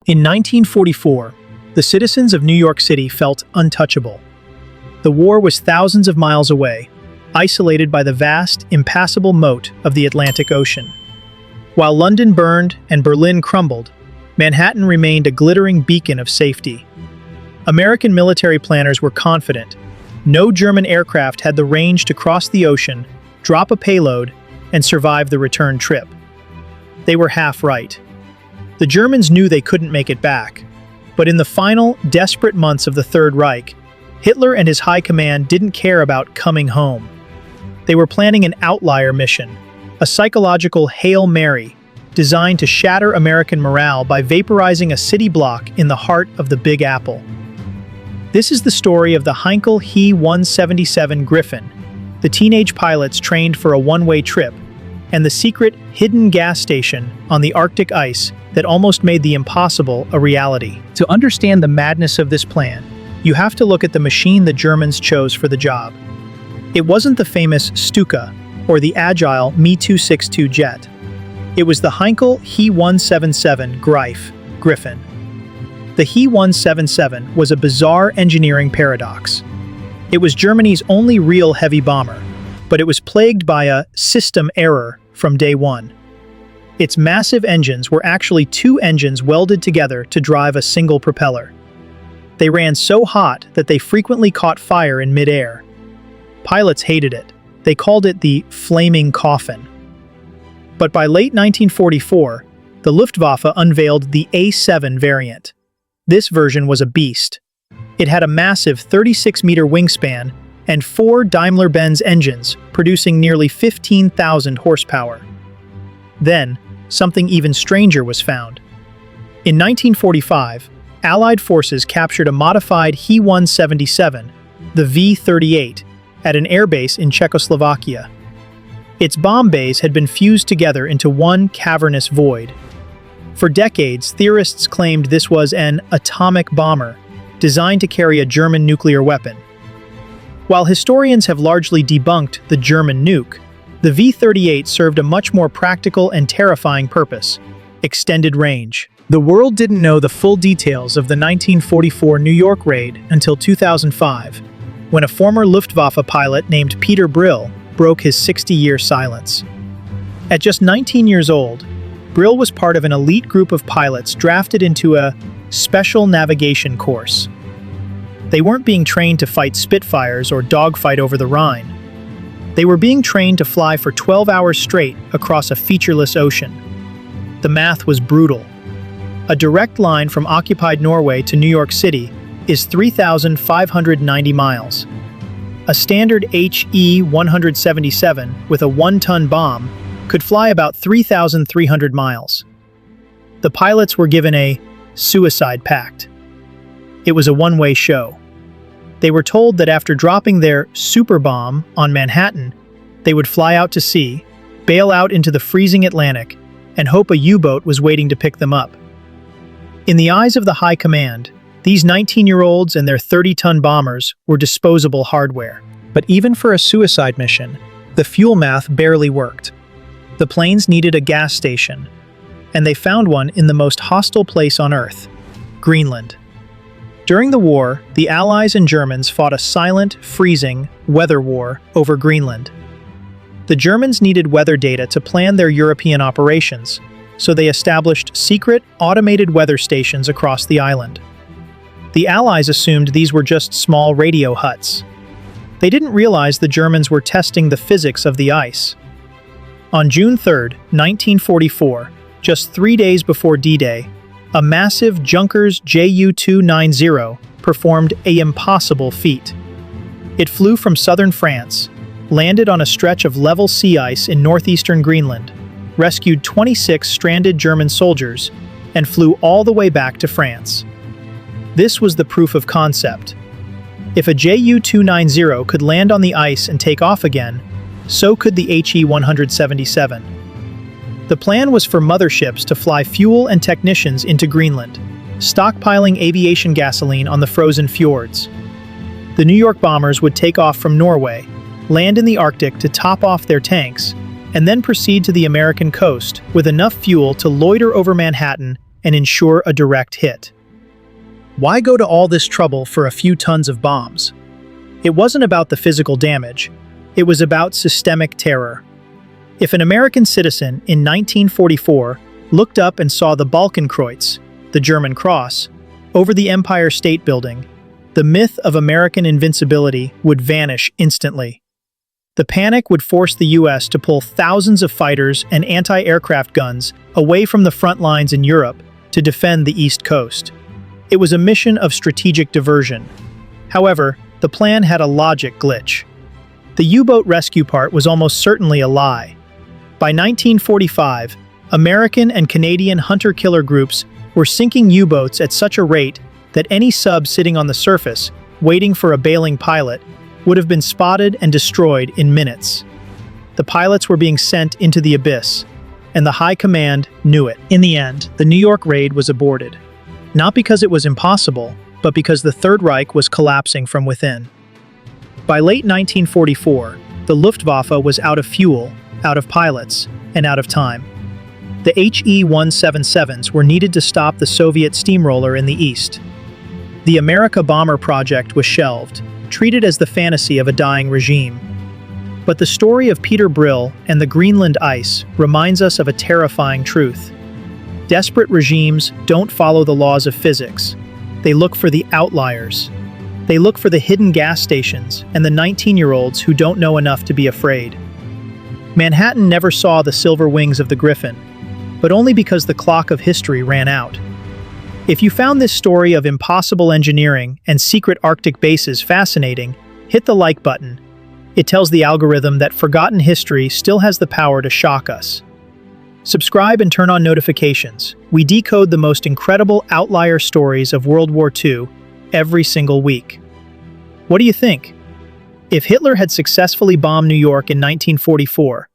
In 1944, the citizens of New York City felt untouchable. The war was thousands of miles away, isolated by the vast, impassable moat of the Atlantic Ocean. While London burned and Berlin crumbled, Manhattan remained a glittering beacon of safety. American military planners were confident. No German aircraft had the range to cross the ocean, drop a payload, and survive the return trip. They were half right. The Germans knew they couldn't make it back, but in the final, desperate months of the Third Reich, Hitler and his high command didn't care about coming home. They were planning an Outlier Mission, a psychological Hail Mary designed to shatter American morale by vaporizing a city block in the heart of the Big Apple. This is the story of the Heinkel He 177 Griffin, the teenage pilots trained for a one-way trip, and the secret, hidden gas station on the Arctic ice that almost made the impossible a reality. To understand the madness of this plan, you have to look at the machine the Germans chose for the job. It wasn't the famous Stuka or the agile Me-262 jet. It was the Heinkel He 177 Griffin. The He 177 was a bizarre engineering paradox. It was Germany's only real heavy bomber, but it was plagued by a system error from day one. Its massive engines were actually two engines welded together to drive a single propeller. They ran so hot that they frequently caught fire in midair. Pilots hated it. They called it the flaming coffin. But by late 1944, the Luftwaffe unveiled the A7 variant. This version was a beast. It had a massive 36-meter wingspan and 4 Daimler-Benz engines, producing nearly 15,000 horsepower. Then, something even stranger was found. In 1945, Allied forces captured a modified He 177, the V-38, at an airbase in Czechoslovakia. Its bomb bays had been fused together into one cavernous void. For decades, theorists claimed this was an atomic bomber, designed to carry a German nuclear weapon. While historians have largely debunked the German nuke, the V-38 served a much more practical and terrifying purpose: extended range. The world didn't know the full details of the 1944 New York raid until 2005, when a former Luftwaffe pilot named Peter Brill broke his 60-year silence. At just 19 years old, Brill was part of an elite group of pilots drafted into a special navigation course. They weren't being trained to fight Spitfires or dogfight over the Rhine. They were being trained to fly for 12 hours straight across a featureless ocean. The math was brutal. A direct line from occupied Norway to New York City is 3,590 miles. A standard HE 177 with a 1-ton bomb could fly about 3,300 miles. The pilots were given a suicide pact. It was a one-way show. They were told that after dropping their super bomb on Manhattan, they would fly out to sea, bail out into the freezing Atlantic, and hope a U-boat was waiting to pick them up. In the eyes of the high command, these 19-year-olds and their 30-ton bombers were disposable hardware. But even for a suicide mission, the fuel math barely worked. The planes needed a gas station, and they found one in the most hostile place on Earth: Greenland. During the war, the Allies and Germans fought a silent, freezing weather war over Greenland. The Germans needed weather data to plan their European operations, so they established secret, automated weather stations across the island. The Allies assumed these were just small radio huts. They didn't realize the Germans were testing the physics of the ice. On June 3, 1944, just 3 days before D-Day, a massive Junkers Ju-290 performed an impossible feat. It flew from southern France, landed on a stretch of level sea ice in northeastern Greenland, rescued 26 stranded German soldiers, and flew all the way back to France. This was the proof of concept. If a Ju-290 could land on the ice and take off again, so could the HE 177. The plan was for motherships to fly fuel and technicians into Greenland, stockpiling aviation gasoline on the frozen fjords. The New York bombers would take off from Norway, land in the Arctic to top off their tanks, and then proceed to the American coast with enough fuel to loiter over Manhattan and ensure a direct hit. Why go to all this trouble for a few tons of bombs? It wasn't about the physical damage, it was about systemic terror. If an American citizen in 1944 looked up and saw the Balkenkreuz, the German cross, over the Empire State Building, the myth of American invincibility would vanish instantly. The panic would force the US to pull thousands of fighters and anti-aircraft guns away from the front lines in Europe to defend the East Coast. It was a mission of strategic diversion. However, the plan had a logic glitch. The U-boat rescue part was almost certainly a lie. By 1945, American and Canadian hunter-killer groups were sinking U-boats at such a rate that any sub sitting on the surface, waiting for a bailing pilot, would have been spotted and destroyed in minutes. The pilots were being sent into the abyss, and the High Command knew it. In the end, the New York raid was aborted. Not because it was impossible, but because the Third Reich was collapsing from within. By late 1944, the Luftwaffe was out of fuel, out of pilots, and out of time. The HE-177s were needed to stop the Soviet steamroller in the east. The America bomber project was shelved, treated as the fantasy of a dying regime. But the story of Peter Brill and the Greenland ice reminds us of a terrifying truth. Desperate regimes don't follow the laws of physics. They look for the outliers. They look for the hidden gas stations and the 19-year-olds who don't know enough to be afraid. Manhattan never saw the silver wings of the Griffin, but only because the clock of history ran out. If you found this story of impossible engineering and secret Arctic bases fascinating, hit the like button. It tells the algorithm that forgotten history still has the power to shock us. Subscribe and turn on notifications. We decode the most incredible outlier stories of World War II every single week. What do you think? If Hitler had successfully bombed New York in 1944,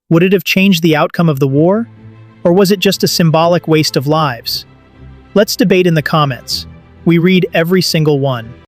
would it have changed the outcome of the war? Or was it just a symbolic waste of lives? Let's debate in the comments. We read every single one.